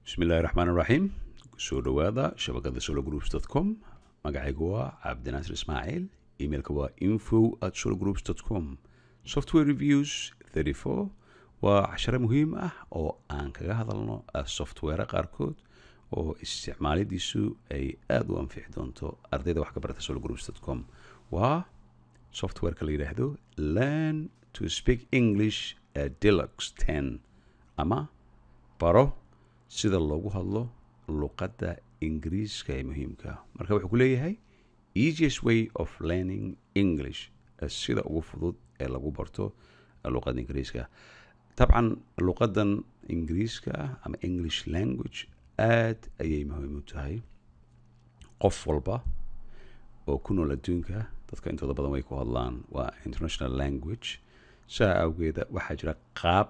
بسم الله الرحمن الرحيم. soo dhawaada shabakada sologroups.com. magacaygu waa cabdinaasir ismaaciil. emailka waa info@sologroups.com. software reviews 34 waa casharo muhiim ah oo aan kaga hadalno software qaarkood oo isticmaalidiisu ay aad u anfici doonto ardayda wax ka barata sologroups.com. waa softwareka la yiraahdo Learn to Speak English Deluxe 10 ama baro sida loogu hadlo luqadda ingiriiska ee muhiimka. marka wuxuu ku leeyahay easiest way of learning English, sida ugu fudud ee lagu barto luqadda ingiriiska. طبعا luqaddan ingiriiska ama English language aad ayay muhiim u tahay. qof walba oo ku nool adduunka, dadka intooda badan way ku hadlaan, waa international language. saa awgeeda waxaa jira qaab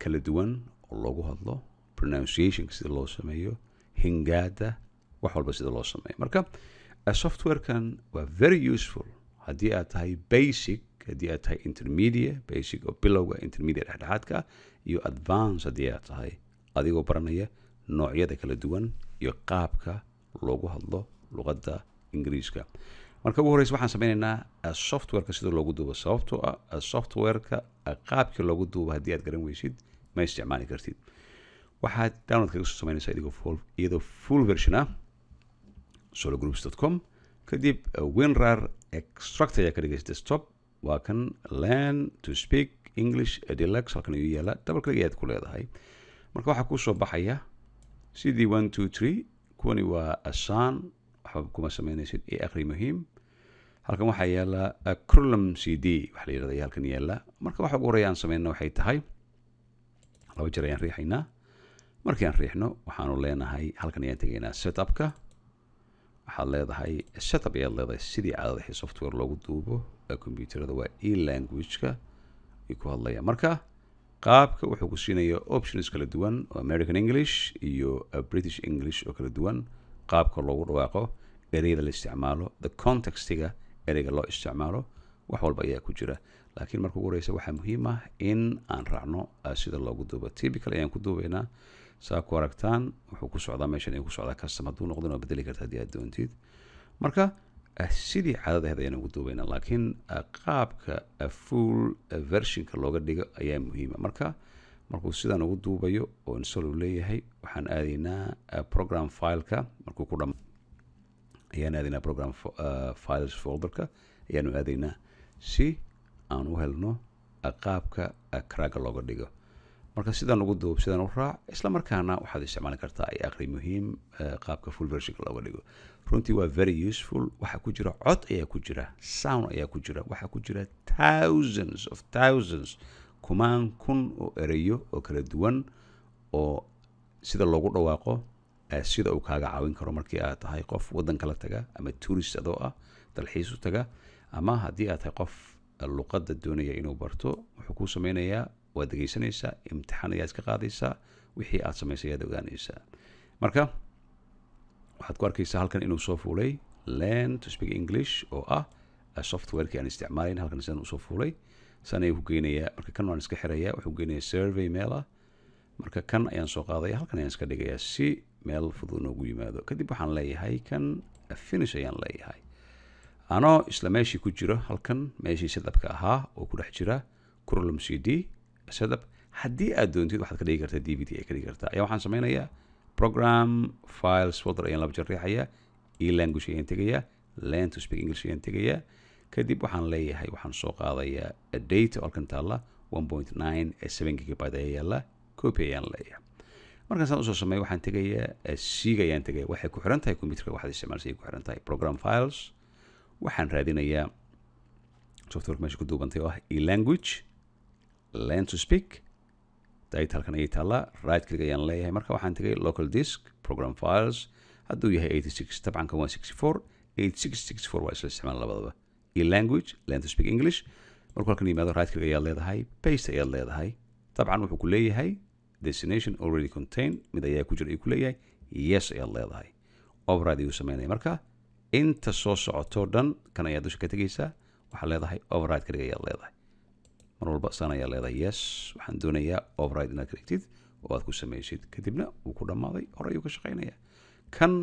kala duwan oo loogu hadlo, pronunciation sida loo sameeyo, hingaada, wax walba sida loo sameeyo. marka softwarekan waa very useful haddii aad tahay basic, haddii aad tahay intermediate, basic oo bilowga, intermediate dhexdhexaadka, iyo advance haddii aad tahay, adigoo baranaya noocyada kala duwan iyo qaabka loogu hadlo luqadda ingiriiska. marka ugu horeysa waxaan sameynaynaa softwareka sida loogu duubo, sababtoo ah softwareka qaabkii loogu duubo haddii aad garan weysid ma isticmaali kartid. waxaad download kaga soo sameynaysaa iyadoo full version ah sologroups.com. kadib WinRAR extract ayaa ka dhigaysa desktop. waa kan Learn to Speak English Deluxe, halkan ayuu yaala, double click ayaad ku leedahay. marka waxaa kuu soo baxaya CD 1 2 3. kuwani waa asaan, waxba kuma sameynaysid ee akhri muhiim. halkan waxaa yaala curriculum CD wax la yidhahdo ayaa halkan yaala. marka waxa ugu horeeya aan sameynna waxay tahay laba jeer ayaan riixaynaa. markii aan riixno waxaanu leenahay halkan ayaan tegaynaa setupka. waxaad leedahay setup ayaad leedahay sidii caadada software loogu duubo computerada, waa e-language-ka ay ku hadlayaan. marka qaabka wuxuu ku siinayaa options kala duwan oo American English iyo British English oo kala duwan, qaabka loogu dhawaaqo, ereyada la isticmaalo, the contextiga ereyga loo isticmaalo, wax walba ayaa ku jira. laakiin marka ugu horeysa waxaa muhiim ah in aan raacno sida loogu duubo. typical ayaan ku duubaynaa. saa ku aragtaan wuxuu ku socdaa meeshan ay ku socdaa custom. hadduu noqdin waa bedeli karta haddii aad doontid. marka sidii caadadaheed ayaan ugu duubaynaa, laakiin qaabka full versionka looga dhigo ayaa muhiima. markuu sidaan ugu duubayo oo install uu leeyahay, waxaan aadaynaa program fileka. markuu ku ayaan aadaynaa program files folderka ayaanu aadaynaa si aan u helno qaabka craaga looga dhigo. marka sidaan ugu duub, sidaan u raac, isla markaana waxaad isticmaali kartaa ay akhri muhiim qaabka full versionka looga dhigo. runtii waa very useful. waxaa ku jira cod ayaa ku jira, sound ayaa ku jira, waxaa ku jira thousands kumaan kun oo ereyo oo kala duwan oo sida loogu dhawaaqo, sida uu kaaga caawin karo markii aad tahay qof waddan kala taga, ama tourist adoo ah dalxiis u taga, ama haddii aad tahay qof luqadda doonaya inuu barto. wuxuu kuu sameynayaa, waad dhegeysanaysaa, imtixaan ayaad ka qaadaysaa, wixii aad samaysay ayaad ogaanaysaa. marka waxaad ku arkaysaa halkan inuu soo fuulay Learn to Speak English oo ah softwareki aan isticmaalayn. halkan sidaan usoo fuulay, san ayuu ku geynayaa. marka kan waan iska xirayaa, wuxuu geynayaa survey meel ah. marka kan ayaan soo qaadaya, halkan ayaan iska dhigayaa si meel fudud noogu yimaado. kadib waxaan leeyahay kan finish ayaan leeyahay, anoo isla meeshii ku jiro, halkan meeshii setupka ahaa oo ku dhex jira curriculum CD setup. haddii aad doontid waxaad ka dhigi kartaa DVD ay ka dhigi kartaa. ayaa waxaan sameynayaa program files folder ayaan laba jeer riixayaa, e-language ayaan tegayaa, Learn to Speak English ayaan tegayaa. kadib waxaan leeyahay, waxaan soo qaadayaa data oo halkan taalla 1.97 gigabyte ayaa yaalla, copy ayaan leeyahay. markaan saan usoo sameeyo waxaan tegayaa C-ga ayaan tegaya. waxay ku xiran tahay computerka waxaad isticmaalsay ku xiran tahay. program files, waxaan raadinayaa software meesha ku duubantay oo ah e-language, Learn to Speak, data halkan ayay taallaa, right click ayaan leeyahay. marka waxaan tegay local disk, program files, hadduu yahay 86, tabcan kan waa 64, 86 waa isla isticmaal labadaba. e-language, Learn to Speak English. markuu halkan yimaado right click ayaad leedahay, paste ayaad leedahay. tabcan wuxuu ku leeyahay destination already contained, mid ayaa ku jira ayuu ku leeyahay, yes ayaad leedahay. override ayuu sameynaya. marka inta soo socotoo dhan kan ayaad dusha ka tegaysaa, waxaad leedahay override ka dhig ayaad leedahay. mar walba saan ayaa leedahay yes, waxaan doonayaa override inaad ka dhigtid oo aad ku samaysid kadibna uu ku dhammaaday hore ayuu ka shaqaynayaa kan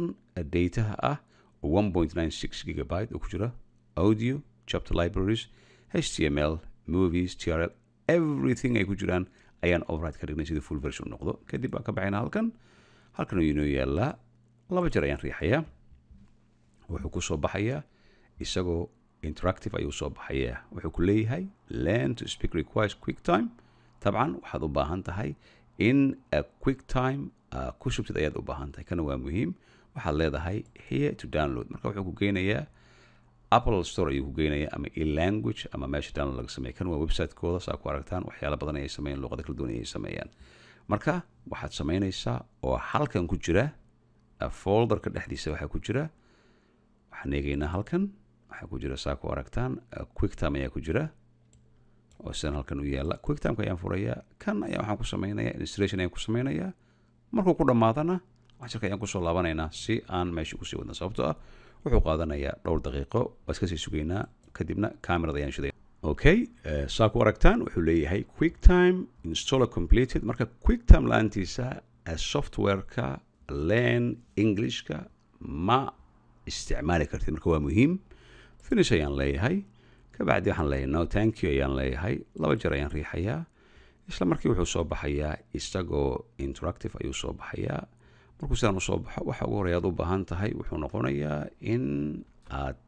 dataha ah 1.96 gigabyte oo ku jira audio chapter libraries html movies trl everything ay ku jiraan ayaan override ka dhignay sida full version noqdo kadib baan ka baxaynaa halkan ayuu inoo yaalaa 2 jeer ayaan riixayaa wuxuu ku soo baxayaa isagoo interactive ayuu soo baxayaa wuxuu ku leeyahay learn to speak requires quick time طبعا waxaad u baahan tahay in a quick time ku shubtid ayaad u baahan tahay kana waa muhiim waxaad leedahay here to download marka wuxuu ku geynayaa Apple Store ayuu ku geynayaa ama e-language ama meesha download laga sameeyo kan waa website-kooda saa ku aragtaan waxyaalo badan ay sameeyaan luqado kala duwan ay sameeyaan marka waxaad sameynaysaa oo halkan ku jira folderka dhexdiisa waxaa ku jira waxaan eegaynaa halkan waxaa ku jira saa ku aragtaan QuickTime ayaa ku jira oo sidan halkan u yaala QuickTime ayaan furayaa kan ayaa waxaan ku sameynayaa installation ayaan ku sameynayaa markuu ku dhamaadana casharka ayaan ku soo laabanaynaa si aan meesha ku sii wadno sababtoo ah wuxuu qaadanayaa dhowr daqiiqo waa iska sii sugaynaa kadibna kamerada ayaan shiday okay saa ku aragtaan wuxuu leeyahay QuickTime installer completed marka QuickTime laantiisa software-ka learn English-ka ma isticmaali kartid marka waa muhiim finish ayaan leeyahay kabacdi waxaan leeyahay no thank you ayaan leeyahay 2 jeer ayaan riixayaa isla markii wuxuu soo baxayaa isagoo interactive ayuu soo baxayaa markuu sidaan u soo baxo waxa ugu horeeya aad u baahan tahay wuxuu noqonayaa in aad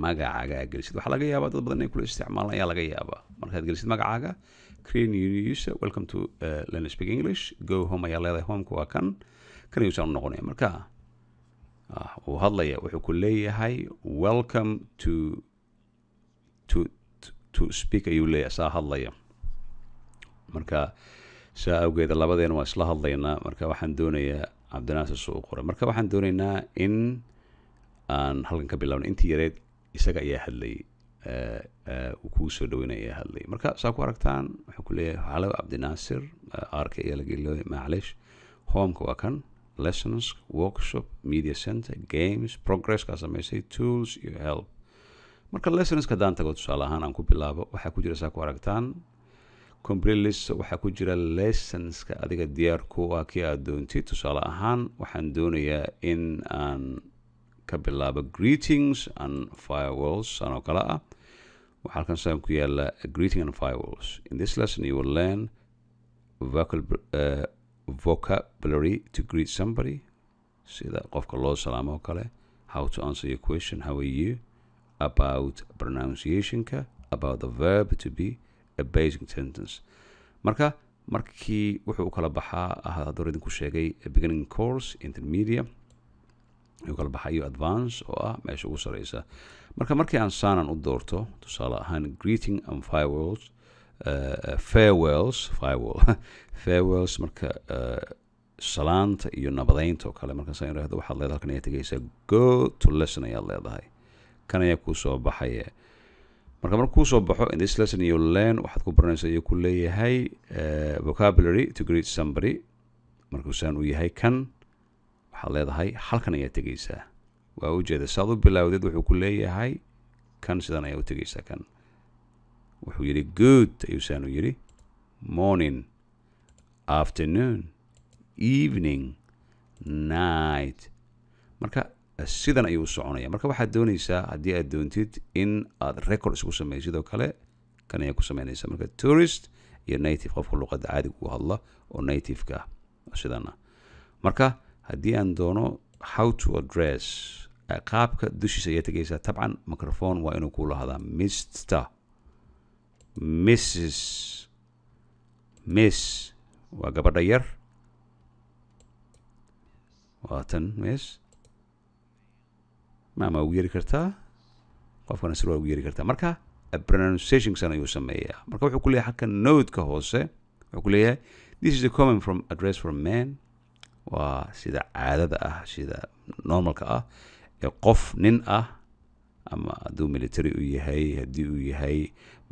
magacaaga gelisid waxaa laga yaabaa dad badan inay kula isticmaalaan ayaa laga yaabaa markaad gelisid magacaaga create new user welcome to learn to speak English go home ayaa leedahay homeka waa kan ayuu saan u noqonaya marka uu hadlaya wuxuu ku leeyahay welcome to speak ayuu leeyahay saa hadlaya marka saa awgeeda labadeena waa isla hadlaynaa marka waxaan doonayaa cabdinaasir soo qoray marka waxaan doonaynaa in aan halkan ka bilaabno intii yareed isaga ayaa hadlayay uu kugu soo dhaweynaya ayaa hadlayay marka saa ku aragtaan wuxuu ku leeyahay halo cabdinaasir arka ayaa laga ilooy maclish homeka waa kan lessons workshop media center games progress ka samaysay tools iyo help marka lessons ka daan tago tusaale ahaan aan ku bilaabo waxaa ku jira saa ku aragtaan complete list waxaa ku jira lessons ka adiga diyaar ku ah kii aad doontid tusaale ahaan waxaan doonayaa in aan ka bilaabo greetings and firewalls anoo kale ah waxaa halkan saan ku yaala greeting and firewalls in this lesson you will learn vocabulary to greet somebody sida qofka loo salaamo oo kale how to answer your question how are you about pronunciation-ka about the verb to be a basic sentence marka markii wuxuu u kala baxaa hadduu idinku sheegay beginning course intermediate ayuu kala baxayo advance oo ah meesha ugu sareysa marka markii aan saanan u doorto tusaale ahaan greeting and farewells marka salaanta iyo nabadeynta oo kale marka saan yiraahdo waxaad leedahay halkan ayaa tegaysaa go to lesson ayaad leedahay kan ayaa kuu soo baxaya marka markuu kuu soo baxo in this lesson you learn waxaad ku baranaysaa iyo ku leeyahay vocabulary to greet somebody markuu saan uu yahay kan waxaad leedahay halkan ayaa tegaysaa waa ujeeda saad u bilowdeed wuxuu ku leeyahay kan sidan ayaa u tegaysaa kan wuxuu yidhi good ayuu saan u yidhi morning afternoon evening night marka sidan ayuu soconaya marka waxaad doonaysaa haddii aad doontid in aad record isku samaysid oo kale kan ayaa ku samaynaysaa marka tourist iyo native qofka luqadda caadiga ugu hadla oo native-ka ah sidana marka haddii aan doono how to address qaabka dushiisa ayaa tegaysaa tabcan microphone waa inuu ku lahadaa Mr. Mrs. Miss waa gabadha yar waatan miss maama ugu yeeri kartaa qofkana sir waa ugu yeeri kartaa marka pronunciation san ayuu sameeyaa marka wuxuu ku leeyahay halkan note-ka hoose wuxuu ku leeyahay this is a comment from address from man waa sida caadada ah sida normalka ah ee qof nin ah ama hadduu military u yahay haddii uu yahay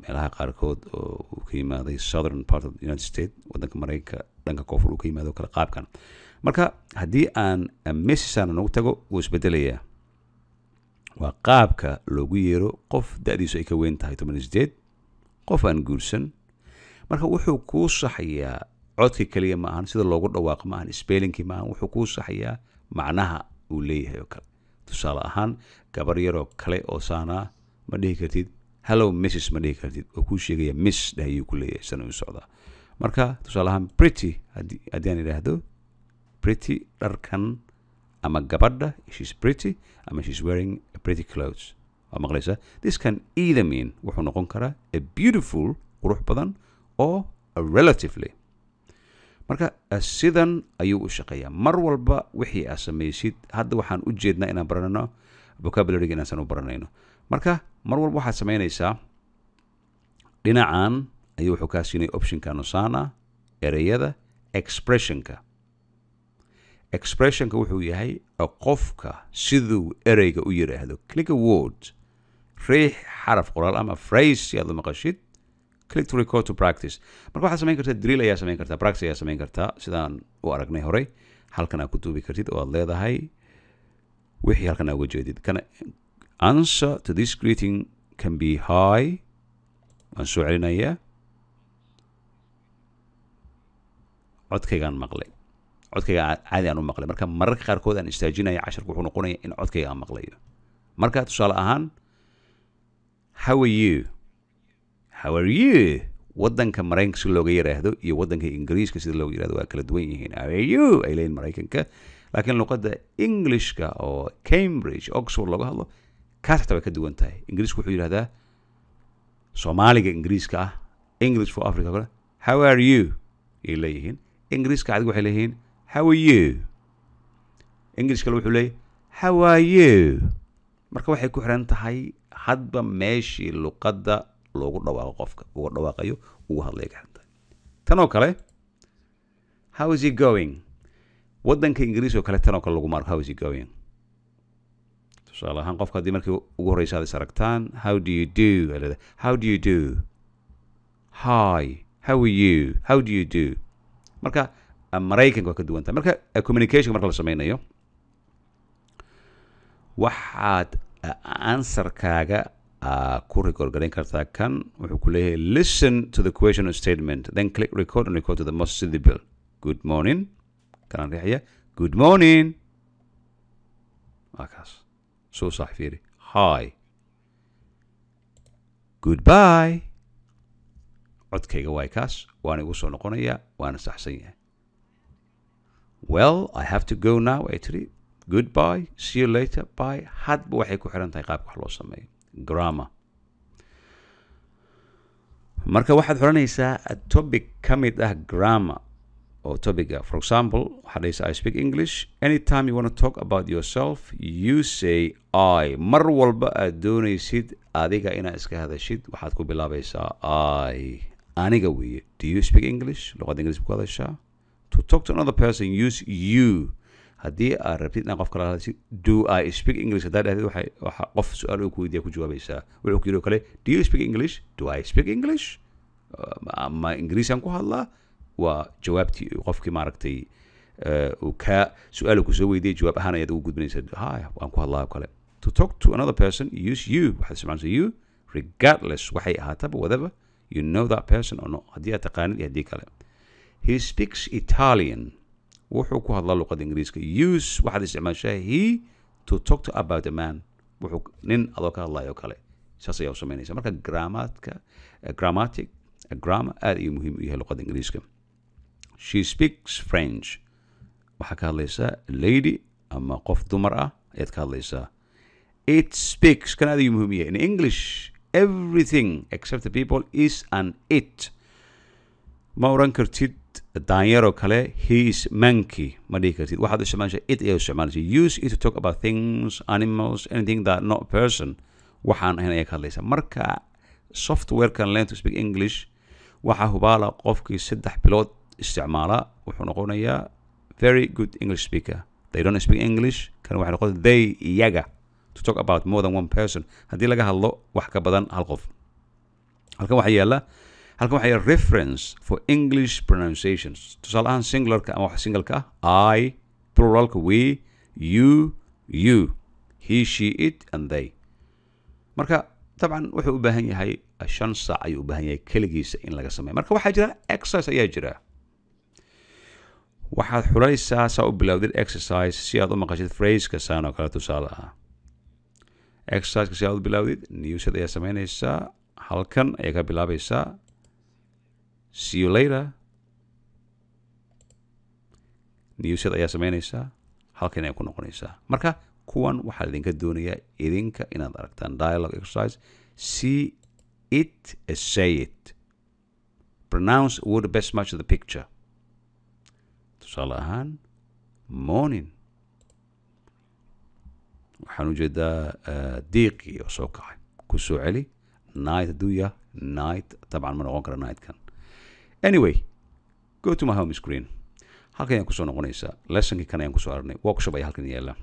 meelaha qaarkood oo uu ka yimaaday southern part of the United States waddanka maraykanka dhanka koonfur uu ka yimaado kale qaabkan marka haddii aan message-aan nagu tago wuu isbedelayaa waa qaabka loogu yeero qof da'diisu ay ka weyn tahay 18 qof aan guursan marka wuxuu kuu saxayaa codka kaliya ma ahan sida loogu dhawaaqo ma ahan spellingki ma ahan wuxuu kuu saxayaa macnaha uu leeyahay oo kale tusaale ahaan gabar yaroo kale oo saanaa ma dhihi kartid hello mrs ma dhihi kartid oo kuu sheegaya miss dhahayuu ku leeyahay sana u socdaa marka tusaale ahaan pretty haddii aan idhaahdo pretty dharkan ama gabadha she's pretty ama she's wearing a pretty clothes waa maqlaysaa this can either mean wuxuu noqon karaa a beautiful qurux badan oo a relatively marka sidan ayuu u shaqeeyaa mar walba wixii aad samaysid hadda waxaan u jeednaa inaan baranayno vocabulary inaan u baranayno marka mar walba waxaad samaynaysaa dhinacan ayuu wuxuu kaa siinay optionka nusana ereyada expressionka wuxuu yahay qofka siduu ereyga u yiraahdo click a word riix xaraf qoraal ama phrase si aad u maqashid click to record to practice marka waxaad samayn kartaa drill ayaa samayn kartaa practice ayaa samayn kartaa sidaan u aragnay horey halkan aad ku duubi kartid oo aad leedahay wixii halkan aad uga jeedid kana answer to this greeting can be hi waan soo celinayaa codkaygaan maqlay codkayga caadi aan u maqlay marka mararka qaarkood aan istaajinaya casharku wuxuu noqonaya in codkayga aan maqlayo marka tusaale ahaan how are you waddanka maraykanka si looga yiraahdo iyo waddanka ingiriiska sida looga yiraahdo waa kala duwan yihiin how are you ay leeyihin maraykanka laakiin luqadda englishka oo cambridge oxford looga hadlo kaas xataa way ka duwan tahay ingiriisku wuxuu yidhahdaa soomaaliga ingiriiska ah english for africa kale how are you ay leeyihiin ingiriiska adiga waxay leeyihiin how are you english kale wuxuu leeyahay how are you marka waxay ku xiran tahay hadba meeshii luqadda loogu dhawaaqo qofka uga dhawaaqayo ugu hadlaya ka xiran tahay tan oo kale how is he going waddanka ingiriis oo kale tan oo kale lagu marko how is he going tusaale ahaan qofka haddii markii ugu horreysa aad is aragtaan how do you do how do you do hi how are you how do you do marka maraykanka waa ka duwan tahay marka communication marka la samaynayo waxaad answerkaaga ku record garayn kartaa kan wuxuu ku leeyahay listen to the question or statement then click record and record to the most suitable good morning kanaan riixaya good morning waa kaas soo sax fiiri hi goodbye codkayga waay kaas waana igu soo noqonaya waana saxsan yahay well I have to go now ay tiri goodbye see you later bye hadba waxay ku xiran tahay qaabka wax loo sameeyo grammar marka waxaad xoranaysaa topic ka mid ah grammar oo topica for example waxaad dhahaysaa I speak English anytime you want to talk about yourself you say I mar walba aad doonaysid adiga inaad iska hadashid waxaad ku bilaabaysaa I aniga weeye do you speak English luqadda ingiriis ku hadashaa to talk to another person use you haddii aad rabtid inaad qof kala hadashid do I speak English haddaad dhahdid waxa qof su-aal uu ku weydiiya ku jawaabaysaa wuxuu ku yidhi oo kale do you speak English do I speak English ma ingiriisaan ku hadlaa waa jawaabtii qofkii maaragtay uu ka su-aal ku soo weydiiyay jawaab ahaan ayaad ugu gudbinaysaa hi waan ku hadlaa oo kale to talk to another person use you waxaad isticmaalaysaa you regardless waxay ahaataba whatever you know that person or not haddii aad taqaanid iyo haddii kale he speaks Italian wuxuu ku hadlaa luqadda ingiriiska use waxaad isticmaashaa he to talk to about a man wuxuu nin adoo ka hadlayo kale saas ayaa u samaynaysa marka grammar aad ayuu muhiim u yahay luqadda ingiriiska she speaks French waxaa ka hadlaysaa lady ama qof dumar ah ayaad ka hadlaysaa it speaks kan aad ayuu muhiim u yahay in English everything except the people is an it ma oran kartid daanyaroo kale he is monkey ma dhihi kartid waxaad u isticmaalaysaa it ayaa u isticmaalaysaa use it to talk about things animals anything that not a person waxaan ahayn ayaa ka hadlaysaa marka softwarekan learn to speak English waxaa hubaala qofkii 3 bilood isticmaala wuxuu noqonayaa very good English speaker they don't speak English kan waxay noqon they iyaga to talk about more than one person haddii laga hadlo wax ka badan hal qof halkan waxaa yaala reference for English pronunciations tusaale ahaan singularka ama wax singalka ah I pluralka we you he she it and they marka طبعا wuxuu u baahan yahay 5 saac ayuu u baahan yahay kaligiisa in laga sameeyo marka waxaa jira exercise ayaa jira waxaad xulaysaa saa u bilowdid exercise si aad u maqashid phraseka saan oo kale tusaale ah exerciseka si aad u bilowdid newsad ayaa samaynaysaa halkan ayaa ka bilaabaysaa see you later newsad ayaa samaynaysaa halkan ayaa ku noqonaysaa marka kuwan waxaa idinka doonayaa idinka inaad aragtaan dialogue exercise see it as say it pronounce a word best match the picture tusaale ahaan morning waxaan ujeedaa diiqii oo soo kacay ku soo celi night hadduu yahay night طبعا ma noqon kara night kan anyway go to my home screen halkan ayaan kusoo noqonaysaa lessonkii kan ayaan kusoo aragnay workshop ayaa halkan yaala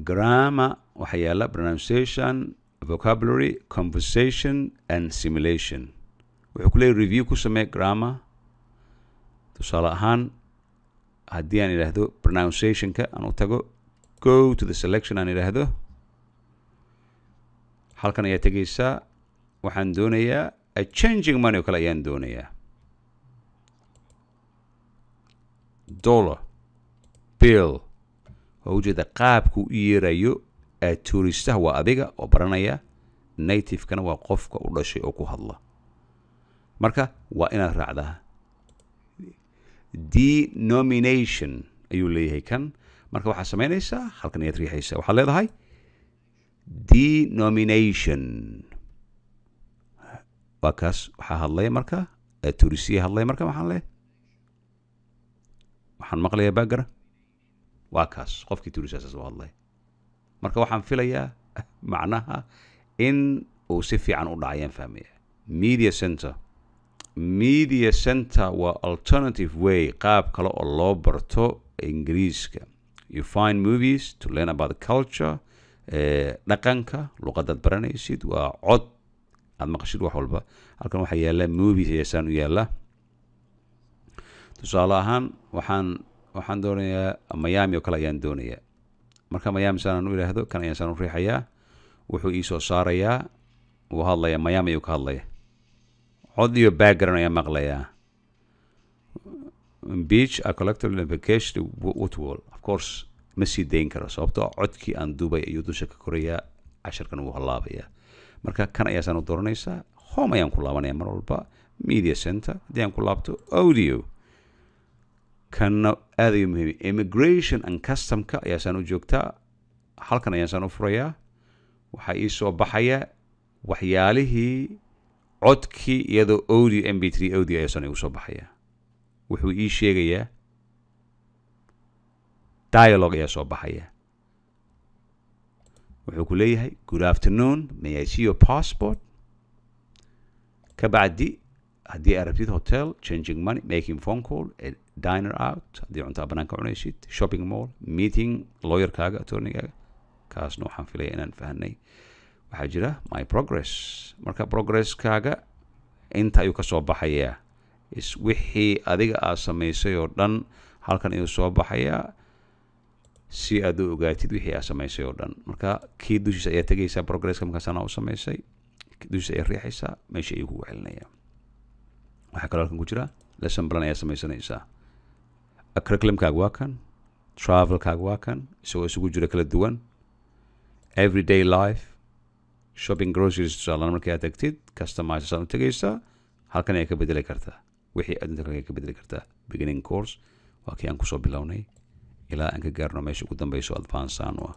grammar waxaa yaala pronunciation vocabulary conversation and simulation wuxuu ku leeyahay review ku samee grammar tusaale ahaan haddii aan idhaahdo pronunciationka aan u tago go to the selection aan idhaahdo halkan ayaa tegaysaa waxaan doonayaa a changing money oo kale ayaan doonayaa dollar bill oo ujeeda qaabku u yeerayo touristaha waa adiga oo baranaya nativekana waa qofka u dhashay oo ku hadla marka waa inaad raacdaa denomination ayuu leeyahay kan marka waxaad samaynaysaa halkan ayaad riixaysaa waxaad leedahay denomination waa kaas waxaa hadlaya marka touristiya hadlaya marka waxaan maqlayaa background waa kaas qofkii touristaas oo hadlay marka waxaan filayaa macnaha in uu si fiican u dhacayaan fahmaya media center waa alternative way qaab kale oo loo barto ingiriiska you find movies to learn about the culture dhaqanka luqadaad baranaysid waa cod aad maqashid wax walba halkan waxaa yaala movies ayaasaan u yaala tusaale ahaan waxaan doonayaa miami oo kale ayaan doonayaa marka miami saanaan u idhaahdo kan ayaan saan u riixayaa wuxuu ii soo saarayaa wuu hadlayaa miami ayuu ka hadlaya cod iyo background ayaan maqlayaa beach a collective vacation Woodwall of course ma sii dayn karo sababtoo codkii aan dubay ayuu dusha ka korayaa casharkan wuu halaabayaa marka kan ayaa saan u dooranaysaa home ayaan ku laabanaya mar walba media center haddii aan ku laabto audio kanna aad ayuu muhiim immigration and customka ayaa saan u joogtaa halkan ayaan saan u furayaa waxaa ii soo baxaya waxyaalihii codkii iyadoo audio mp3 audio ayaa saan igu soo baxaya wuxuu ii sheegayaa dialogue ayaa soo baxaya wuxuu ku leeyahay good afternoon may I see your passport kabacdi haddii aad rabtid hotel changing money making phone call diner out haddii cuntaa banaanka cunaysid shopping mall meeting lawyerkaaga attorneygaaga kaasna waxaan filaya inaan fahanay waxaa jira my progress marka progresskaaga inta ayuu ka soo baxayaa wixii adiga aad samaysay oo dhan halkan ayuu soo baxayaa si aad u ogaatid wixii aad samaysay oo dhan marka kii dushiisa ayaa tegaysaa progresska markaasana u samaysay dushiisa ayaa riixaysaa meesha ayuu kugu celinaya waxaa kaloo halkan ku jira lesson plan ayaa samaysanaysaa curriculumkaaga waa kan travelkaaga waa kan isagoo isugu jira kala duwan everyday life shopping groceries tusaalaan markii aad tagtid customizersaan u tegaysaa halkan ayaa ka bedeli kartaa wixii aad inta kale ka bedeli kartaa beginning course waa kii aan kusoo bilownay ilaa aan ka gaarno meesha ugu dambayso advanced-aan u ah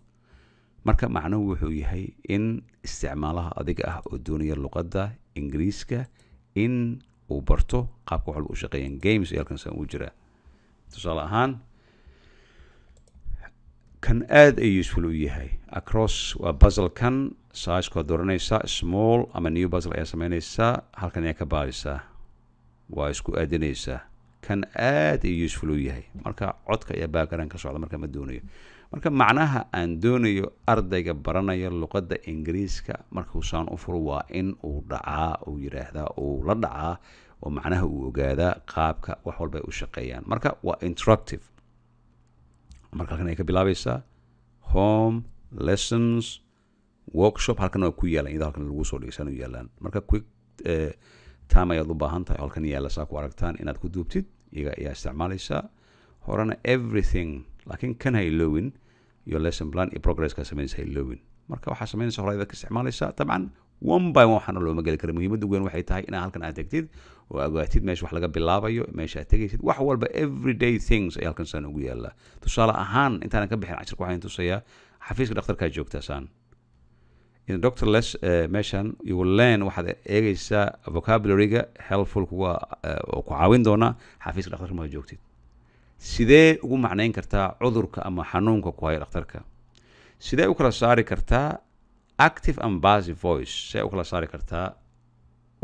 marka macnuhu wuxuu yahay in isticmaalaha adiga ah oo doonaya luqadda ingiriiska in uu barto qaabka wax walba u shaqeeyaan games iyo halkan saan ugu jiraa tusaale ahaan kan aad ay useful u yahay across waa puzzle kan sizekood dooranaysaa small ama new puzzle ayaa samaynaysaa halkan ayaa ka baadhisaa waa isku aadinaysaa kan aad ay useful u yahay marka codka ayaa background ka socda marka ma doonayo marka macnaha aan doonayo ardayga baranaya luqadda ingiriiska markuu saan u furo waa in uu dhacaa uu yidhaahdaa uu la dhacaa oo macnaha uu ogaadaa qaabka wax walba ay u shaqeeyaan marka waa interactive marka halkan ay ka bilaabaysaa home lessons workshop halkan waa ku yaalan iyadoo halkan lagu soo dhigsan u yaalaan marka quick time ayaad u baahan tahay halkan yaala saa ku aragtaan inaad ku duubtid iyaga ayaa isticmaalaysaa horena everything laakiin kan ha ilowin iyo lesson plan iyo progress ka samaynaysa ha ilowin marka waxaa samaynaysa horeyda ka isticmaalaysaa dabcan one by one waxaana looma geli kara muhiimadda weyn waxay tahay inaa halkan aad tegtid oo ogaatid meesha wax laga bilaabayo meesha aad tegaysid wax walba everyday things ay halkan saan ugu yaallaa tusaale ahaan intaanan ka bixin cashirka waxaan tusayaa xafiiska dhakhtarkaa joogtaa saan in doctor less meeshan you will learn waxaad eegaysaa vocabulary-ga helpful kuwa oo ku caawin doona xafiiska dhakhtarka ma joogtid sidee ugu macnayn kartaa cudurka ama xanuunka ku haya dhakhtarka sidee u kala saari kartaa active and passive voice sidee u kala saari kartaa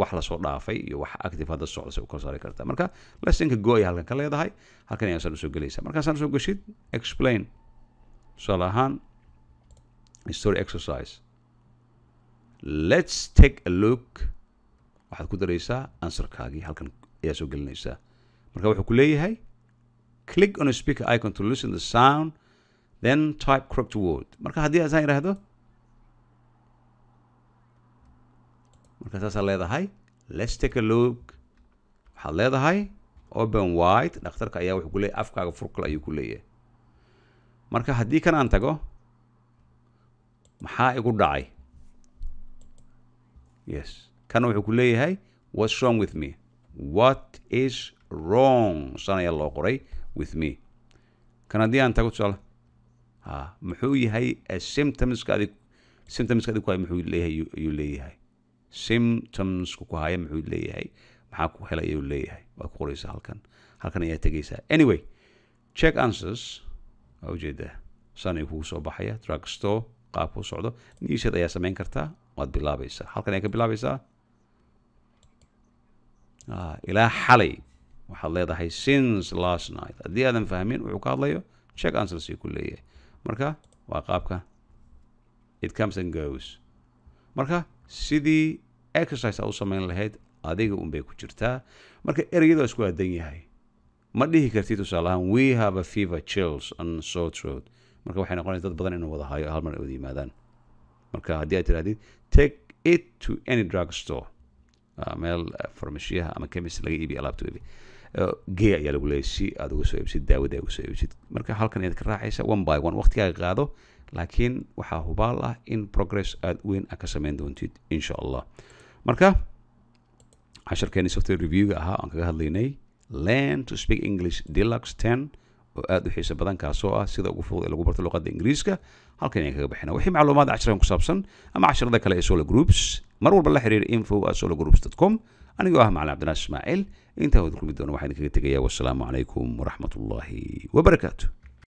wax la soo dhaafay iyo wax active hadda socda sidee u kala saari kartaa marka lessonka go ay halkan ka leedahay halkan ayaan soo gelaysaa markaasaan soo gashid explain tusaale ahaan story exercise let's take a look waxaad ku daraysaa answerkaagii halkan ayaa soo gelinaysaa marka wuxuu ku leeyahay click on a speaker icon to listen the sound then type correct word marka haddii aad saan yidhaahdo marka saasaa leedahay let's take a look waxaad leedahay open wide dhakhtarka ayaa wuxuu ku leeyahay afkaaga furkal ayuu ku leeyahay marka haddii kan aan tago maxaa igu dhacay yes kan wuxuu ku leeyahay what's wrong with me what is wrong san ayaa loo qoray with me kan haddii aan tago tusaale muxuu yahay symptomska adig ku haya muxuu leeyahay ayuu leeyahay symptomska ku haya muxuu leeyahay maxaa ku helay ayuu leeyahay waa ku qoraysaa halkan ayaa tegaysaa anyway check answers waa ujeedaa san ayuu kugu soo baxaya drugstore qaabku socdo niishad ayaa samayn kartaa waad bilaabaysaa halkan ayaa ka bilaabaysaa ilaa xalay waxaad leedahay since last night haddii aadan fahmin wuxuu ka hadlayo check answers ayuu ku leeyahay marka waa qaabka it comes and goes marka sidii exercise aad u samayn lahayd adiga unbay ku jirtaa marka ereyada isku aadan yahay ma dhihi kartid tusaale ahaan we have a fever chills and sore throat marka waxay noqonaysa dad badan inuu wada hayo hal mar ay wada yimaadaan marka haddii aad tirahdid take it to any drug store meel farmashiyaha ama chemist laga iibiyo alaabtooda gee ayaa lagu leeyahay si aad uga soo iibsid daawada uga soo iibsid marka halkan ayaad ka raacaysa one by one waqtigaaga qaado laakiin waxaa hubaal ah in progress aad weyn ka samayn doontid insha allah marka casharkeeni software review-ga ahaa aan kaga hadlaynay learn to speak English Deluxe 10 oo aad u xiiso badan kaasoo ah sida ugu fudud ee lagu barto luqadda Ingiriiska halkan ayaan kaga bixinaa wixii macluumaad casharkan ku saabsan ama casharada kale ee Solo Groups mar walba la xiriir info@sologroups.com anigoo ah macallin Cabdinaasir Ismaaciil intaa wada kulmi doona waxaan kaga tegayaa wassalaamu calaykum waraxmatullaahi wabarakaatuh